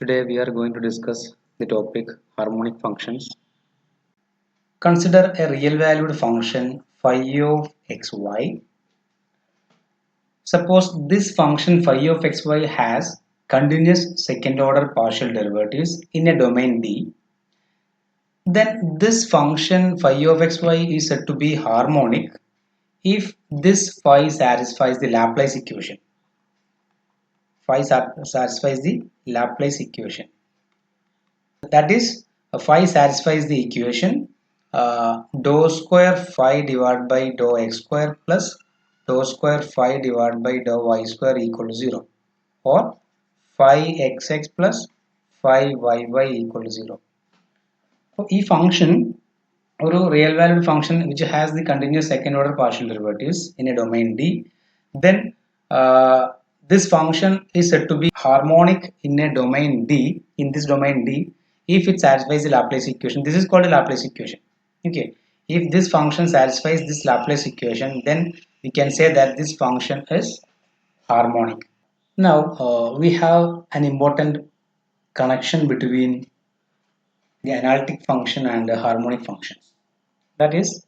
Today we are going to discuss the topic harmonic functions. Consider a real valued function phi of xy. Suppose this function phi of xy has continuous second order partial derivatives in a domain D. Then this function phi of xy is said to be harmonic if this phi satisfies the Laplace equation. Phi satisfies the Laplace equation. That is, phi satisfies the equation dou square phi divided by dou x square plus dou square phi divided by dou y square equal to 0, or phi xx plus phi yy equal to 0. So, this function or a real valued function which has the continuous second order partial derivatives in a domain D, then this function is said to be harmonic in a domain D, in this domain D, if it satisfies the Laplace equation. This is called a Laplace equation. Okay, if this function satisfies this Laplace equation, then we can say that this function is harmonic. Now we have an important connection between the analytic function and the harmonic functions. That is,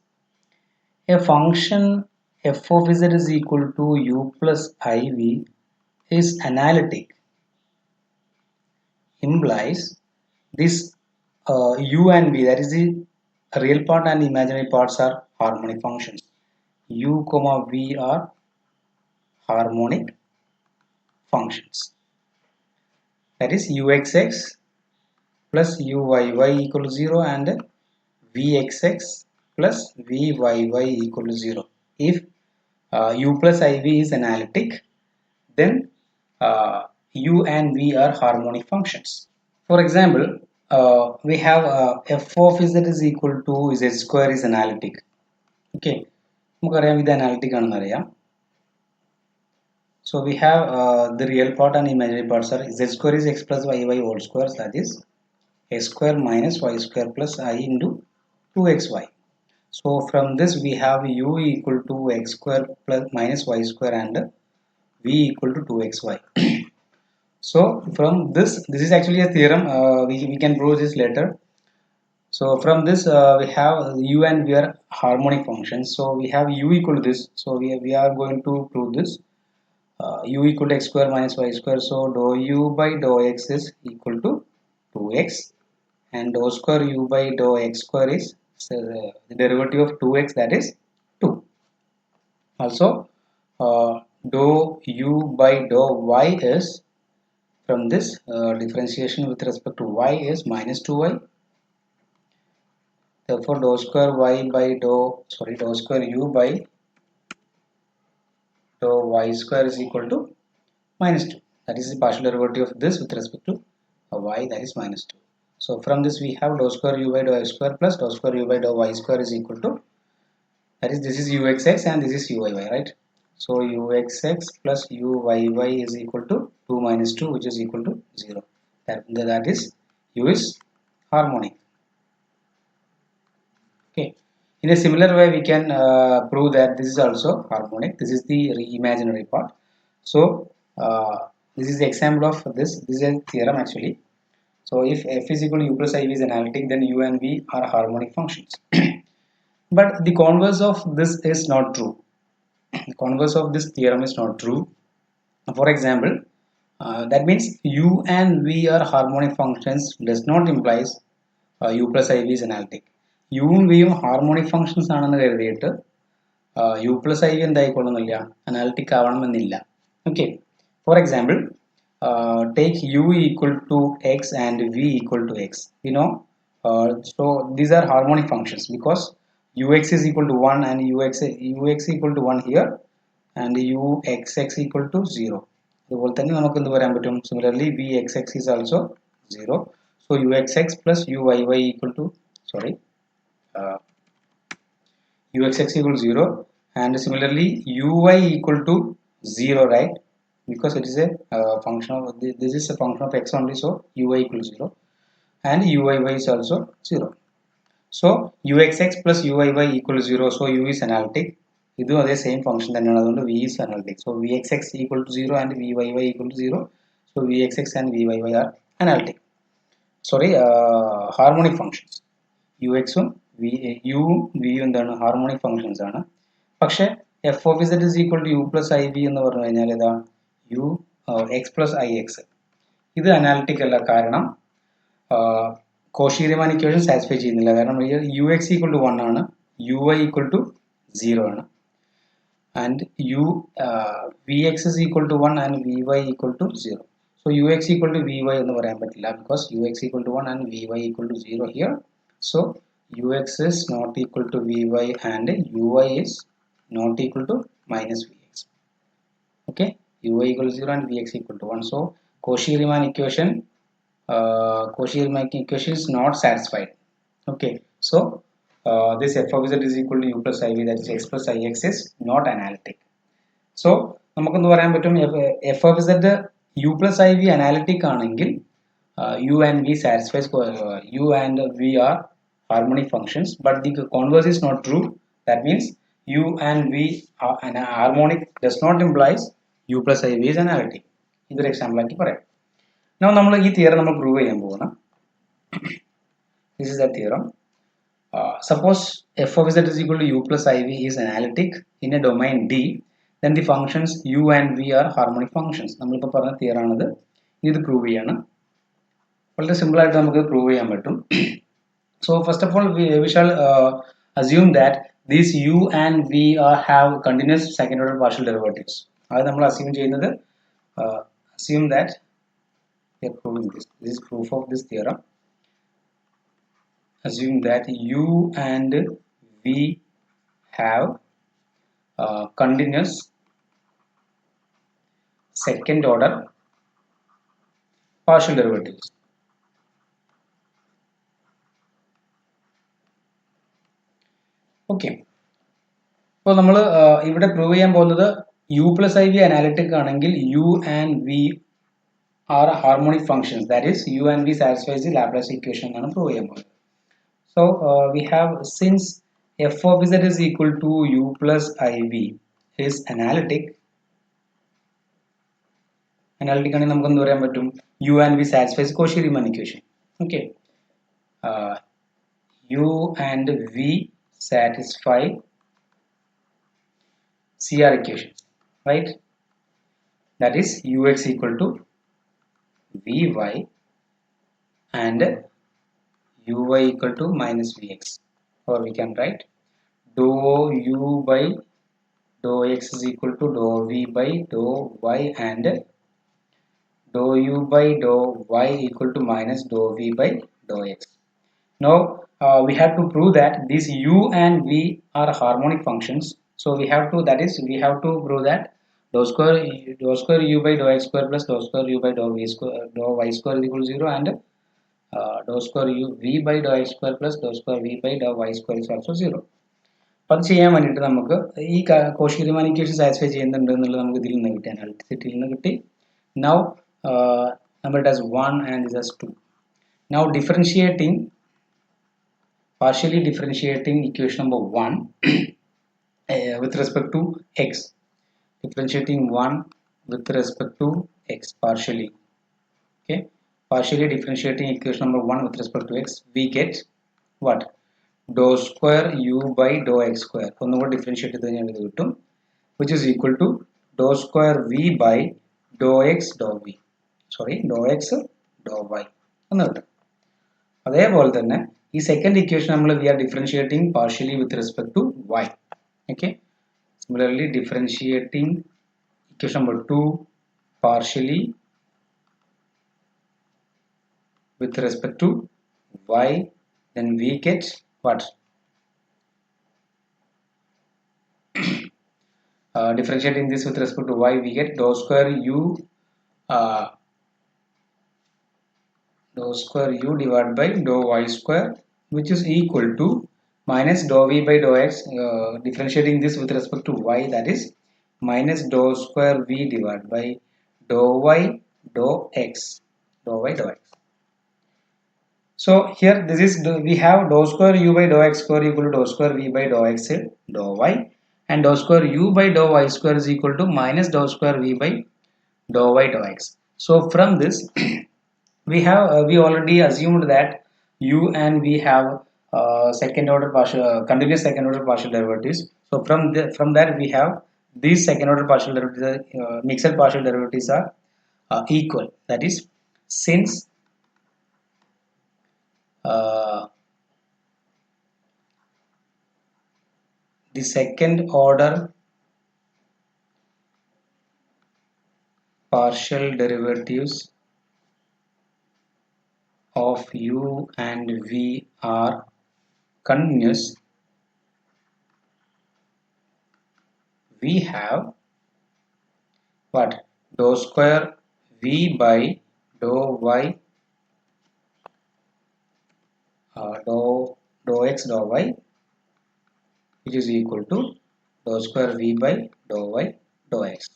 a function f of z is equal to u plus iv is analytic, implies this u and v, that is the real part and imaginary parts, are harmonic functions. U comma v are harmonic functions. That is uxx plus uyy equal to 0 and vxx plus vyy equal to 0. If u plus iv is analytic, then u and v are harmonic functions. For example, we have f of z is equal to z square is analytic. Okay, നമുക്കറിയാം ഇത് analytic ആണെന്ന് അറിയാം. So we have the real part and imaginary parts are z square is x plus y whole square, that is x square minus y square plus I into 2xy. So from this we have u equal to x square plus minus y square and v equal to 2xy. So from this is actually a theorem. We can prove this later. So from this we have u and v are harmonic functions. So we have u equal to this. So we are going to prove this. U equal to x square minus y square. So dou u by dou x is equal to 2x, and dou square u by dou x square is the derivative of 2x, that is 2. Also dou u by dou y is, from this differentiation with respect to y is minus 2y. Therefore dou square y by dou square u by dou y square is equal to minus 2. That is the partial derivative of this with respect to y, that is minus 2. So from this we have dou square u by dou x square plus dou square u by dou y square is equal to, that is, this is uxx and this is uyy, right? So uxx plus uyy is equal to 2 minus 2, which is equal to 0. That is, u is harmonic. Okay. In a similar way, we can prove that this is also harmonic. This is the imaginary part. So this is the example of this. This is a theorem actually. So if f is equal to u plus iv is analytic, then u and v are harmonic functions. But the converse of this is not true. The converse of this theorem is not true. For example, that means u and v are harmonic functions does not implies u plus iv is analytic. യും വിയും harmonic functions ആണെന്ന് കരുതിയിട്ട് u plus i v എന്തായിക്കൊള്ളുന്നില്ല, analytic ആവണമെന്നില്ല. Okay, for example take u equal to x and v equal to x. You know, so these are harmonic functions because ux is equal to 1 and ux equal to 1 here and uxx equal to 0. അതുപോലെ തന്നെ നമുക്ക് എന്ത് പറയാൻ പറ്റും, similarly vxx is also 0. So uxx plus uyy equal to uxx equal to 0, and similarly uy equal to 0, right? Because it is a function of this is a function of x only, so uy equal to 0 and uyy is also 0. So uxx plus uyy equal to 0, so u is analytic. Idu the same function thaneyanu, adondu v is analytic. So vxx equal to 0 and vyy equal to 0, so vxx and vyy are analytic. Sorry, harmonic functions. ux ഉം u v എന്താണ് harmonic functions ആണ്. പക്ഷേ f of z is equal to u plus iv എന്ന് പറഞ്ഞു കഴിഞ്ഞാൽ ഇതാ u x plus ix. ഇത് analytic അല്ല, കാരണം കോഷി-റീമാൻ ഇക്വേഷൻ സാറ്റിസ്ഫൈ ചെയ്യുന്നില്ല. കാരണം ux equal to 1 ആണ്, uy equal to 0 ആണ്, and vx is equal to 1 and vy equal to 0. So ux equal to vy എന്ന് പറയാൻ പറ്റില്ല, because ux equal to 1 and vy equal to 0 here. So ux is not equal to vy and uy is not equal to minus vx. Okay, uy equal to 0 and vx equal to 1. So Cauchy-Riemann equation is not satisfied. Okay, so this f of z is equal to u plus iv, that is x plus ix, is not analytic. So നമുക്കെന്ന് പറയാൻ പറ്റും f of z u plus iv analytic ആണെങ്കിൽ u and v satisfies u and v are harmonic functions, but the converse is not true. That means u and v are harmonic does not implies u plus iv is analytic. ഇതൊരു example ആക്കി പറയാം. Now നമ്മൾ ഈ theorem നമ്മൾ prove ചെയ്യാൻ പോകുന്ന this is the theorem. Suppose f of z is equal to u plus iv is analytic in a domain D, then the functions u and v are harmonic functions. നമ്മളിപ്പോൾ പറഞ്ഞ theorem ആണിത്. ഇത് prove ചെയ്യണം. വളരെ simple ആയിട്ട് നമുക്ക് prove ചെയ്യാൻ പറ്റും. So first of all we shall assume that these u and v have continuous second order partial derivatives. അത് നമ്മൾ assume ചെയ്യുന്നത് assume that we are proving this. This is proof of this theorem. Assume that u and v have continuous second order partial derivatives. Okay, അപ്പോൾ നമ്മൾ ഇവിടെ prove ചെയ്യാൻ പോകുന്നത് u plus iv analytic ആണെങ്കിൽ u and v are harmonic functions, that is u and v satisfies the Laplace equation എന്നാണ് prove ചെയ്യാൻ പോകുന്നത്. So we have, since f of z is equal to u plus iv is analytic ആണെങ്കിൽ നമുക്ക് എന്ത് പറയാൻ പറ്റും, u and v satisfies Cauchy-Riemann equation. Okay, u and v satisfy CR equation, right? That is ux equal to vy and uy equal to minus vx, or we can write dou u by dou x is equal to dou v by dou y and dou u by dou y equal to minus dou v by dou x. Now we have to prove that these u and v are harmonic functions. So we have to, that is we have to prove that dou square u by dou x square plus dou square u by dou v square dou y square is equal to 0, and dou square u v by dou x square plus dou square v by dou y square is also 0. അപ്പോൾ അത് ചെയ്യാൻ വേണ്ടിയിട്ട് നമുക്ക് ഈ Cauchy-Riemann equation satisfy ചെയ്യുന്നുണ്ട് എന്നുള്ളത് നമുക്ക് ഇതിൽ നിന്ന് കിട്ടി, അനാലിറ്റിസിറ്റിയിൽ നിന്ന് കിട്ടി. Now number it as 1 and this as 2. Now partially differentiating equation number 1 with respect to x, differentiating 1 with respect to x partially. Okay, partially differentiating equation number 1 with respect to x, we get what, dou square u by dou x square, ഒന്നുകൂടെ differentiate ചെയ്ത് കഴിഞ്ഞാൽ ഇത് കിട്ടും, which is equal to dou square v by dou x dou v, sorry dou x dou y എന്ന് കിട്ടും. അതേപോലെ തന്നെ ഈ സെക്കൻഡ് ഇക്വേഷൻ നമ്മൾ we are differentiating partially with respect to y. Okay, similarly differentiating equation number 2 partially with respect to y, then we get what, differentiating this with respect to y, we get dou square u divided by dou y square, which is equal to minus dou v by dou x, differentiating this with respect to y, that is minus dou square v divided by dou y dou x, dou y dou x. So here this is we have dou square u by dou x square equal to dou square v by dou x dou y, and dou square u by dou y square is equal to minus dou square v by dou y dou x. So from this we already assumed that u and v have second order partial continuous second order partial derivatives. So from that we have these second order partial derivatives, mixed partial derivatives are equal. That is, since uh, the second order partial derivatives of u and v are continuous, we have what? Dou square v by dou y, dou x dou y, which is equal to dou square v by dou y dou x.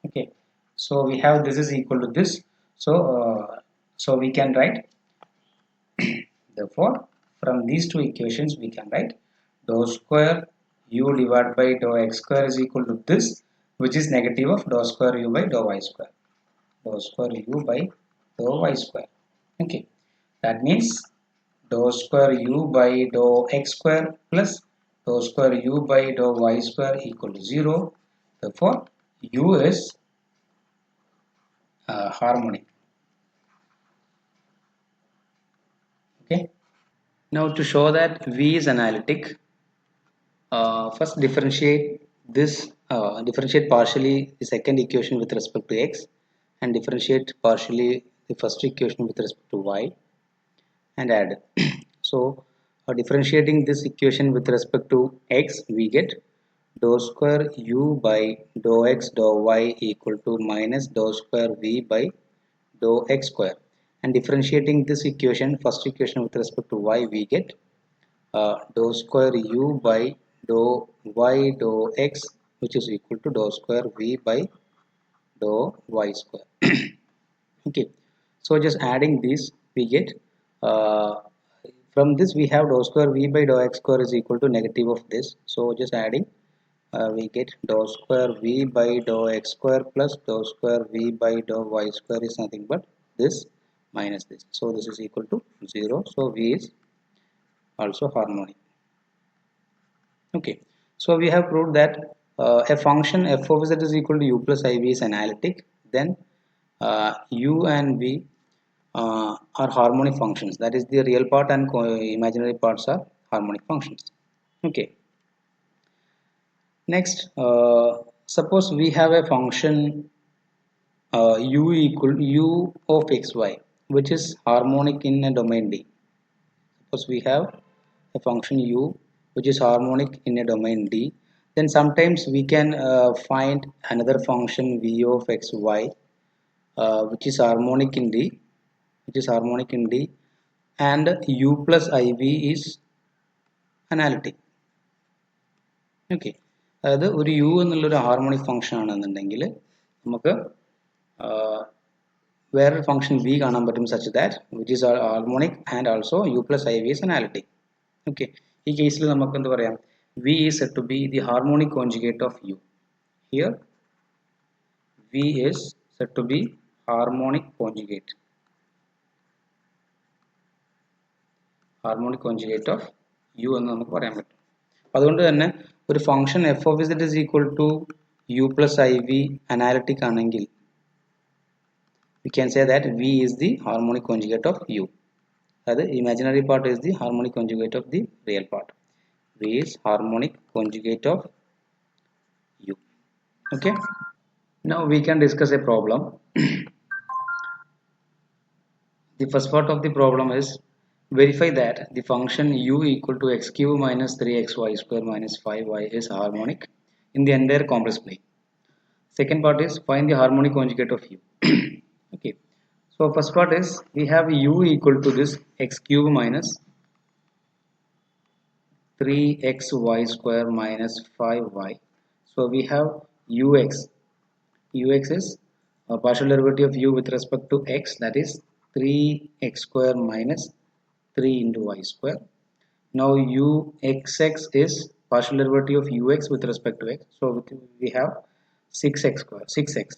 Okay, so we have this is equal to this. So so we can write, therefore from these two equations we can write dou square u divided by dou x square is equal to this, which is negative of dou square u by dou y square. Dou square u by dou y square. Okay, that means dou square u by dou x square plus dou square u by dou y square equal to 0. Therefore u is harmonic. Okay, now to show that v is analytic, first differentiate partially the second equation with respect to x, and differentiate partially the first equation with respect to y, and add. So differentiating this equation with respect to x, we get dou square u by dou x dou y equal to minus dou square v by dou x square. And differentiating this equation, first equation with respect to y, we get dou square u by dou y dou x, which is equal to dou square v by dou y square. Okay, so just adding these we get, uh, from this we have dou square v by dou x square is equal to negative of this. So just adding, we get dou square v by dou x square plus dou square v by dou y square is nothing but this minus this. So this is equal to 0. So v is also harmonic. Okay, so we have proved that a function f of z is equal to u plus iv is analytic. Then u and v are harmonic functions. That is, the real part and imaginary parts are harmonic functions. Okay, next, suppose we have a function u equal u of xy, which is harmonic in a domain D. Suppose we have a function u which is harmonic in a domain D, then sometimes we can find another function v of xy which is harmonic in D, and u plus iv is analytic. Okay, അതായത് ഒരു u എന്നുള്ളൊരു harmonic function ആണെന്നുണ്ടെങ്കിൽ നമുക്ക് വേറൊരു function v കാണാൻ പറ്റും, such that which is harmonic and also u plus iv is analytic. Okay, ഈ കേസിൽ നമുക്ക് എന്ത് പറയാം, v is said to be the harmonic conjugate of u. Here v is said to be harmonic conjugate of u എന്ന് നമുക്ക് പറയാൻ പറ്റും. അതുകൊണ്ട് തന്നെ ഒരു function f of z is equal to u plus iv analytic ആണെങ്കിൽ we can say that v is the harmonic conjugate of u. The imaginary part is the harmonic conjugate of the real part. V is harmonic conjugate of u. Okay, now we can discuss a problem. The first part of the problem is verify that the function u equal to x cube minus 3xy square minus 5y is harmonic in the entire complex plane. Second part is find the harmonic conjugate of u. Okay, so first part is we have u equal to this x cube minus 3xy square minus 5y. So we have ux is a partial derivative of u with respect to x, that is 3x square minus 3 into y square. Now uxx is partial derivative of ux with respect to x, so we have 6x square 6x.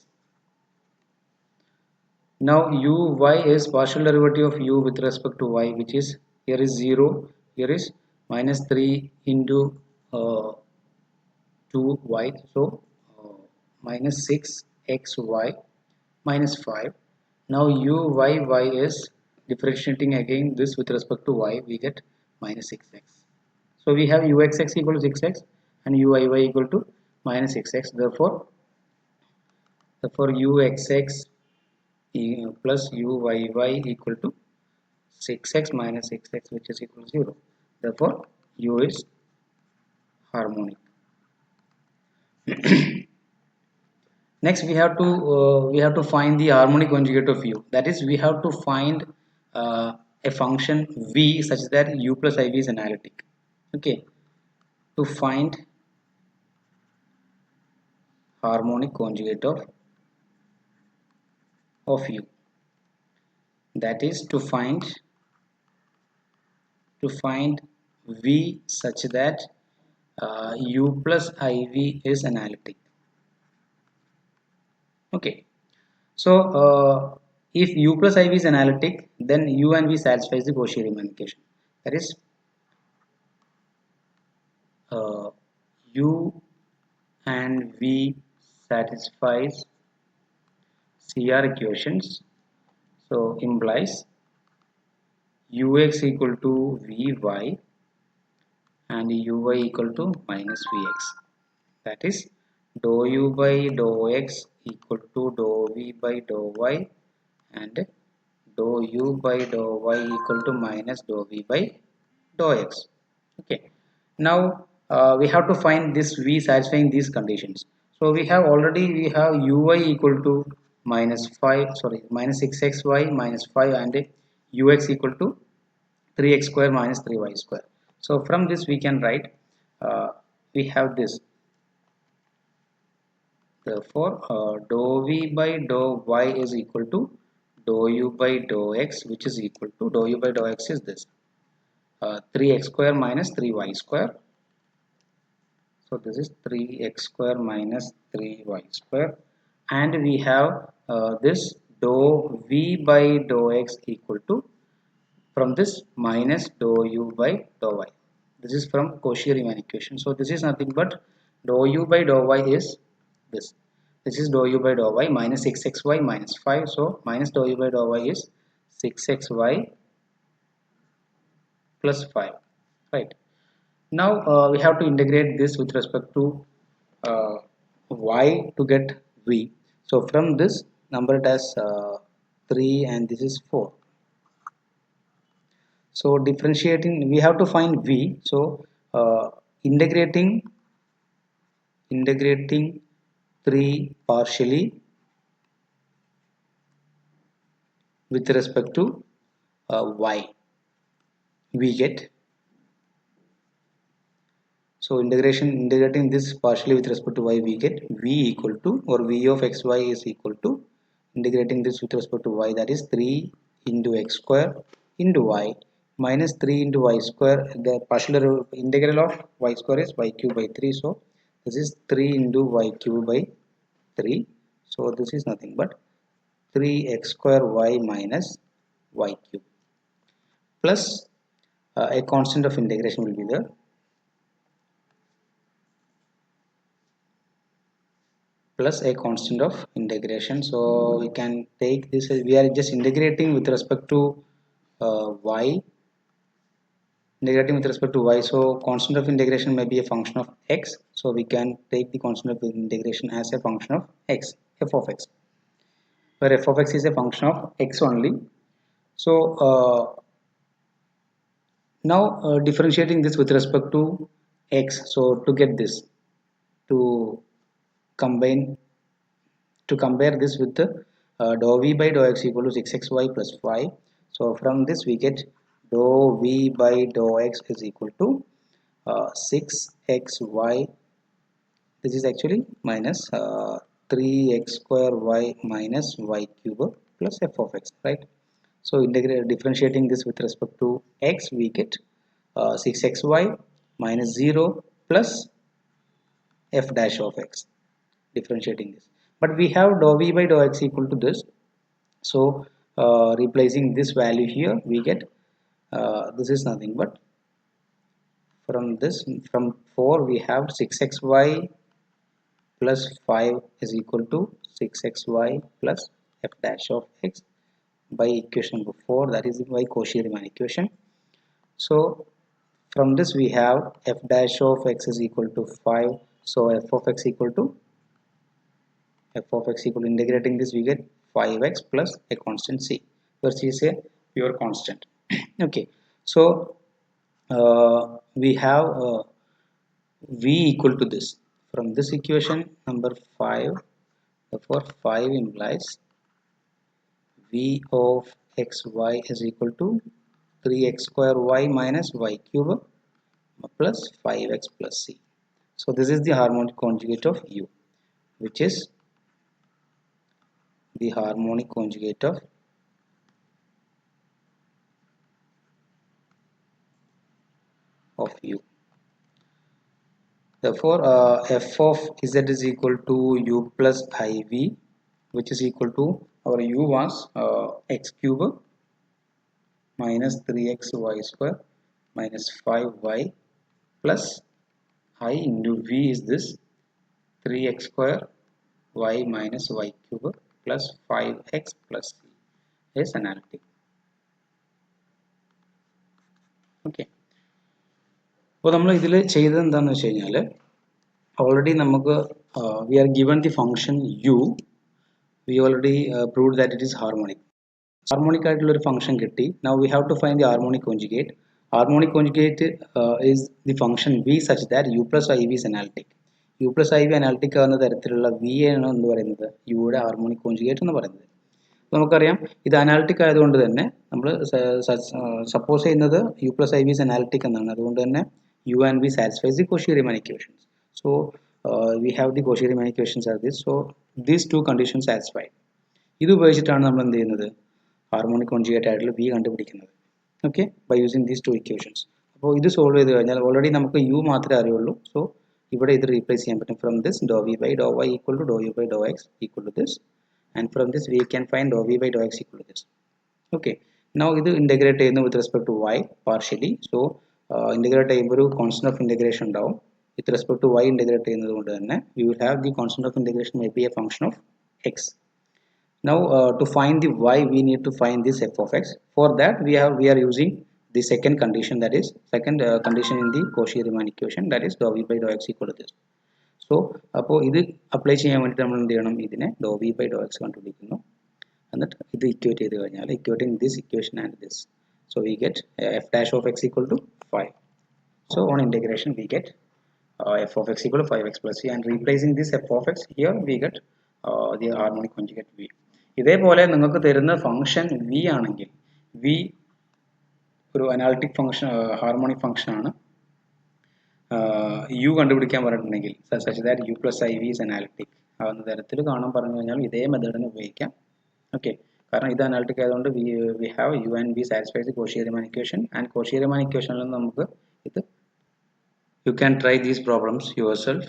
Now uy is partial derivative of u with respect to y, which is here is 0, here is minus 3 into 2y, so minus 6xy minus 5. Now y is differentiating again this with respect to y, we get minus 6x. So we have uxx equal to 6x and uyy equal to minus 6x. Therefore uxx plus uyy equal to 6x minus 6x, which is equal to 0. Therefore u is harmonic. Next we have to find the harmonic conjugate of u. That is, we have to find a function v such that u plus iv is analytic. Okay, to find harmonic conjugate of u, that is to find v such that u plus iv is analytic. Okay, so if u plus iv is analytic, then u and v satisfies the Cauchy-Riemann equation. That is, u and v satisfies CR equations. So implies ux equal to vy and uy equal to minus vx. That is, dou u by dou x equal to dou v by dou y and dou u by dou y equal to minus dou v by dou x. Okay, now we have to find this v satisfying these conditions. So we have uy equal to minus 6xy minus 5 and ux equal to 3x square minus 3y square. So from this we can write we have this. Therefore dou v by dou y is equal to dou u by dou x, which is equal to dou u by dou x is this 3x square minus 3y square. So this is 3x square minus 3y square, and we have this dou v by dou x equal to, from this, minus dou u by dou y. This is from Cauchy-Riemann equation. So this is nothing but dou u by dou y is this. This is dou u by dou y minus 6xy minus 5. So minus dou u by dou y is 6xy plus 5. Right. Now we have to integrate this with respect to y to get v. So from this, number it as 3 and this is 4. So differentiating, we have to find v. So integrating 3 partially with respect to y, we get. So integrating this partially with respect to y, we get v equal to, or v of xy is equal to, integrating this with respect to y, that is 3 into x square into y minus 3 into y square. The partial integral of y square is y cube by 3. So this is 3 into y cube by 3. So this is nothing but 3x square y minus y cube plus a constant of integration will be there. Plus a constant of integration. So we can take this as, we are just integrating with respect to y, integrating with respect to y. So constant of integration may be a function of x. So we can take the constant of integration as a function of x, f of x, where f of x is a function of x only. So now differentiating this with respect to x. So to get this, to compare this with the dou v by dou x equal to 6xy plus 5. So from this we get dou v by dou x is equal to 6xy. This is actually minus 3x square y minus y cube plus f of x, right? So differentiating this with respect to x, we get 6xy minus 0 plus f dash of x, differentiating this. But we have dou v by dou x equal to this So replacing this value here, we get this is nothing but from 4 we have 6xy plus 5 is equal to 6xy plus f dash of x by equation number 4, that is by Cauchy-Riemann equation. So from this we have f dash of x is equal to 5, so f of x equal to integrating this we get 5x plus a constant c, where c is a pure constant. Okay, so we have v equal to this from this equation number 5. Therefore 5 implies v of xy is equal to 3x square y minus y cube plus 5x plus c. So this is the harmonic conjugate of u, which is the harmonic conjugate of u. Therefore f of z is equal to u plus iv, which is equal to our u was x cube minus 3xy square minus 5y plus I into v is this 3x square y minus y cube plus 5x plus c is analytic. Okay. അപ്പോൾ നമ്മൾ ഇതിൽ ചെയ്തത് എന്താണെന്ന് വെച്ച് കഴിഞ്ഞാൽ already നമുക്ക് we are given the function u, we already proved that it is harmonic. Harmonic ആയിട്ടുള്ള ഒരു ഫംഗ്ഷൻ കിട്ടി. Now we have to find the harmonic conjugate. Harmonic conjugate is the function v such that u plus iv is analytic. u plus iv analytic ആകുന്ന തരത്തിലുള്ള v ആണ് എന്ന് പറയുന്നത് യുടെ harmonic conjugate എന്ന് പറയുന്നത്. നമുക്കറിയാം ഇത് അനാലിറ്റിക് ആയതുകൊണ്ട് തന്നെ നമ്മൾ സപ്പോസ് ചെയ്യുന്നത് u plus iv is analytic എന്നാണ്. അതുകൊണ്ട് തന്നെ u and v satisfies the Cauchy-Riemann equations. So we have the Cauchy-Riemann equations are this. So these two conditions satisfied. ഇത് ഉപയോഗിച്ചിട്ടാണ് നമ്മൾ എന്ത് ചെയ്യുന്നത് harmonic conjugate ആയിട്ടുള്ള v കണ്ടുപിടിക്കുന്നത്. Okay, by using these two equations. അപ്പോൾ ഇത് സോൾവ് ചെയ്ത് കഴിഞ്ഞാൽ ഓൾറെഡി നമുക്ക് u മാത്രമേ അറിയുള്ളൂ. സോ ഇവിടെ ഇത് റീപ്ലേസ് ചെയ്യാൻ പറ്റും. From this doe v by doe y equal to doe u by doe x equal to this, and from this we can find dou v by dou x equal to this. Okay, now ഇത് integrate ചെയ്യുന്നു with respect to y partially. So integrate ചെയ്യുമ്പോൾ ഒരു constant of integration ഉണ്ടാവും. With respect to y integrate ചെയ്യുന്നത് കൊണ്ട് തന്നെ we will have the constant of integration may be a function of x. Now to find the y we need to find this f of x. For that we are using the second condition, that is second condition in the Cauchy-Riemann equation, that is dou v by dou x equal to this. So അപ്പോൾ ഇത് apply ചെയ്യാൻ വേണ്ടിയിട്ട് നമ്മൾ എന്ത് ചെയ്യണം, ഇതിനെ doe v by doe x കണ്ടുപിടിക്കുന്നു, എന്നിട്ട് ഇത് ഇക്വേറ്റ് ചെയ്ത് കഴിഞ്ഞാൽ equating this equation and this, so we get f dash of x equal to 5. So on integration we get f of x equal to 5x plus c, and replacing this f of x here we get the harmonic conjugate v. ഇതേപോലെ നിങ്ങൾക്ക് തരുന്ന function v ആണെങ്കിൽ v ഒരു analytic function harmonic function ആണ്, u കണ്ടുപിടിക്കാൻ പറഞ്ഞിട്ടുണ്ടെങ്കിൽ such that u plus iv is analytic ആവുന്ന തരത്തിൽ കാണാൻ പറഞ്ഞു കഴിഞ്ഞാൽ ഇതേ മെത്തേഡിന് ഉപയോഗിക്കാം. ഓക്കെ, കാരണം ഇത് അനാലിറ്റിക് ആയതുകൊണ്ട് we have u and v satisfies the Cauchy-Riemann equation, and Cauchy-Riemann equation നമുക്ക് ഇത് you can try these problems yourself.